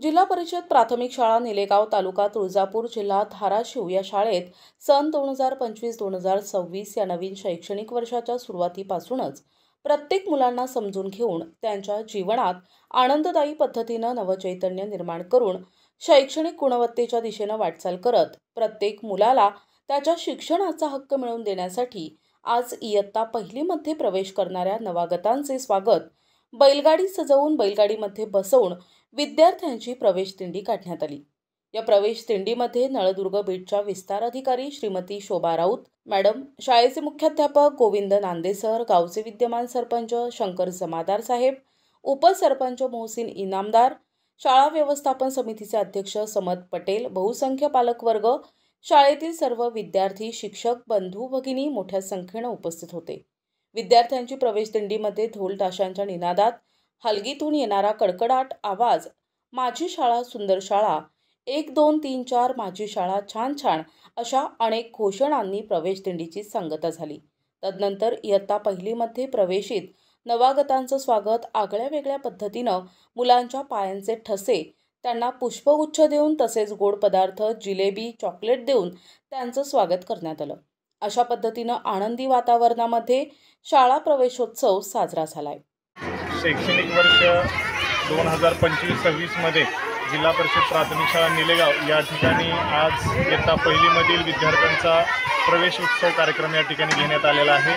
जिल्हा परिषद प्राथमिक शाळा निलेगाव तालुका तुळजापूर जिल्हा धाराशिव या शाळेत सन 2025-2026 या नवीन शैक्षणिक वर्षाच्या सुरुवातीपासूनच प्रत्येक मुलांना समजून घेऊन त्यांच्या जीवनात आनंददायी पद्धतीने नवचैतन्य निर्माण करून शैक्षणिक गुणवत्तेच्या दिशेने वाटचाल करत प्रत्येक मुलाला त्याच्या शिक्षणाचा हक्क मिळवून देण्यासाठी आज इयत्ता पहिलीमध्ये प्रवेश करणाऱ्या नवागतांचे स्वागत बैलगाडी सजवून बैलगाडीमध्ये बसवून विद्यार्थ्यांची प्रवेश दिंडी काढण्यात आली। या प्रवेश दिंडीमध्ये नळदुर्ग बीटच्या विस्तार अधिकारी श्रीमती शोभा राऊत मॅडम, शाळेचे मुख्याध्यापक गोविंद नांदे सर, गावचे विद्यमान सरपंच शंकर जमादार साहेब, उपसरपंच मोहसिन इनामदार, शाळा व्यवस्थापन समितीचे अध्यक्ष समद पटेल, बहुसंख्य पालकवर्ग, शाळेतील सर्व विद्यार्थी, शिक्षक, बंधू भगिनी मोठ्या संख्येने उपस्थित होते। विद्यार्थ्यांची प्रवेश दिंडीमध्ये ढोल ताशांच्या निनादात हलगीतून येणारा कडकडाट आवाज, माझी शाळा सुंदर शाळा, 1 2 3 4 माझी शाळा छान छान अशा अनेक घोषणांनी प्रवेश दिंडीची सांगता झाली। तदनंतर इयत्ता पहिलीमध्ये प्रवेशित नवागतांचं स्वागत आगळ्या वेगळ्या पद्धतीनं मुलांच्या पायांचे ठसे, त्यांना पुष्पगुच्छ देऊन तसेच गोड पदार्थ, जिलेबी, चॉकलेट देऊन त्यांचं स्वागत करण्यात आलं। अशा पद्धतीनं आनंदी वातावरणामध्ये शाळा प्रवेशोत्सव साजरा झालाय। शैक्षणिक वर्ष 2025-26 मध्ये जिल्हा परिषद प्राथमिक शाळा निलेगाव या ठिकाणी आज इयत्ता पहिलीमधील विद्यार्थ्यांचा प्रवेश उत्सव कार्यक्रम या ठिकाणी घेण्यात आलेला आहे।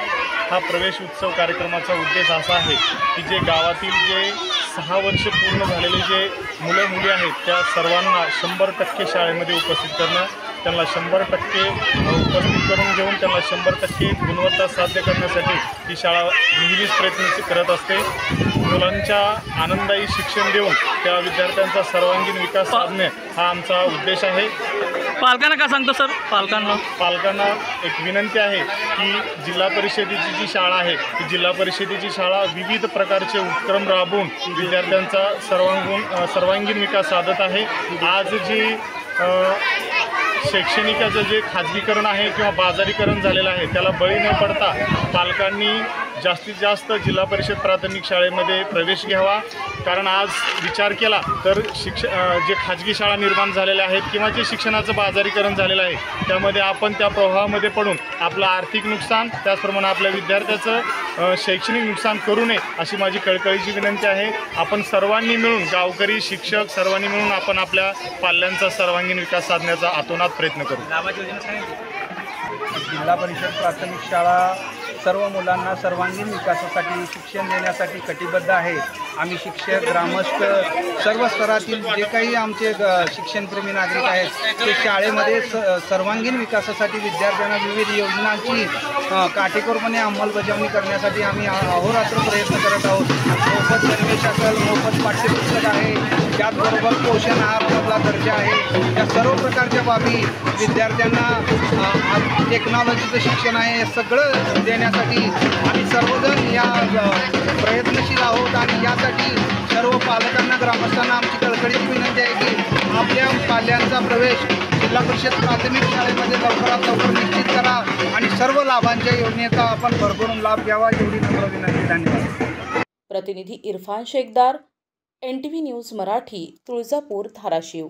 हा प्रवेश उत्सव कार्यक्रमाचा उद्देश असा आहे की जे गावातील जे 6 वर्ष पूर्ण झालेले जे मुलं मुली आहेत त्या सर्वांना 100% शाळेमध्ये उपस्थित करणं, त्यांना 100% उपस्थित करून घेऊन त्यांना 100% गुणवत्ता साध्य करण्यासाठी ही शाळा नेहमीच प्रयत्न करत असते। मुलांच्या आनंददायी शिक्षण देऊन त्या विद्यार्थ्यांचा सर्वांगीण विकास साधणे हा आमचा उद्देश आहे। पालकांना काय सांगतो सर? पालकांना एक विनंती आहे की जिल्हा परिषदेची जी शाळा आहे ती जिल्हा परिषदेची शाळा विविध प्रकारचे उपक्रम राबवून विद्यार्थ्यांचा सर्वांगीण विकास साधत आहे। आज जी शैक्षणिकाचं जे खाजगीकरण आहे किंवा बाजारीकरण झालेलं आहे त्याला बळी न पडता पालकांनी जास्तीत जास्त जिल्हा परिषद प्राथमिक शाळेमध्ये प्रवेश घ्यावा। कारण आज विचार केला तर जे खाजगी शाळा निर्माण झालेल्या आहेत किंवा जे शिक्षणाचं बाजारीकरण झालेलं आहे त्यामध्ये आपण त्या प्रवाहामध्ये पडून आपलं आर्थिक नुकसान त्याचप्रमाणे आपल्या विद्यार्थ्याचं शैक्षणिक नुकसान करू नये अशी माझी कळकळीची विनंती आहे। आपण सर्वांनी मिळून गावकरी, शिक्षक सर्वांनी मिळून आपण आपल्या पाल्यांचा सर्वांगीण विकास साधण्याचा आतोनात प्रयत्न करू। जिल्हा परिषद प्राथमिक शाळा सर्व मुलांना सर्वांगीण विकासासाठी शिक्षण देण्यासाठी कटिबद्ध आहे। आम्ही शिक्षक, ग्रामस्थ सर्व स्तरातील जे काही आमचे शिक्षणप्रेमी नागरिक आहेत ते शाळेमध्ये सर्वांगीण विकासासाठी विद्यार्थ्यांना विविध योजनांची काटेकोरपणे अंमलबजावणी करण्यासाठी आम्ही अहोरात्र प्रयत्न करत आहोत। मोफत गणवेश असेल, मोफत पाठ्यपुस्तक आहे, त्याचबरोबर पोषण आहारमधला दर्जा आहे, या सर्व प्रकारच्या बाबी विद्यार्थ्यांना टेक्नॉलॉजीचं शिक्षण आहे हे सगळं देण्यासाठी आम्ही सर्वजण या प्रयत्नशील आहोत। आणि यासाठी सर्व पालकांना, ग्रामस्थांना आमची कळकळीची विनंती आहे की आपल्या पाल्यांचा प्रवेश जिल्हा परिषद प्राथमिक शाळेमध्ये लवकरात लवकर निश्चित करा आणि सर्व लाभांच्या योजनेचा आपण भरभरून लाभ घ्यावा एवढी नम्र विनंती। धन्यवाद। प्रतिनिधी इरफान शेखदार, NTV न्यूज मराठी, तुळजापूर, धाराशिव।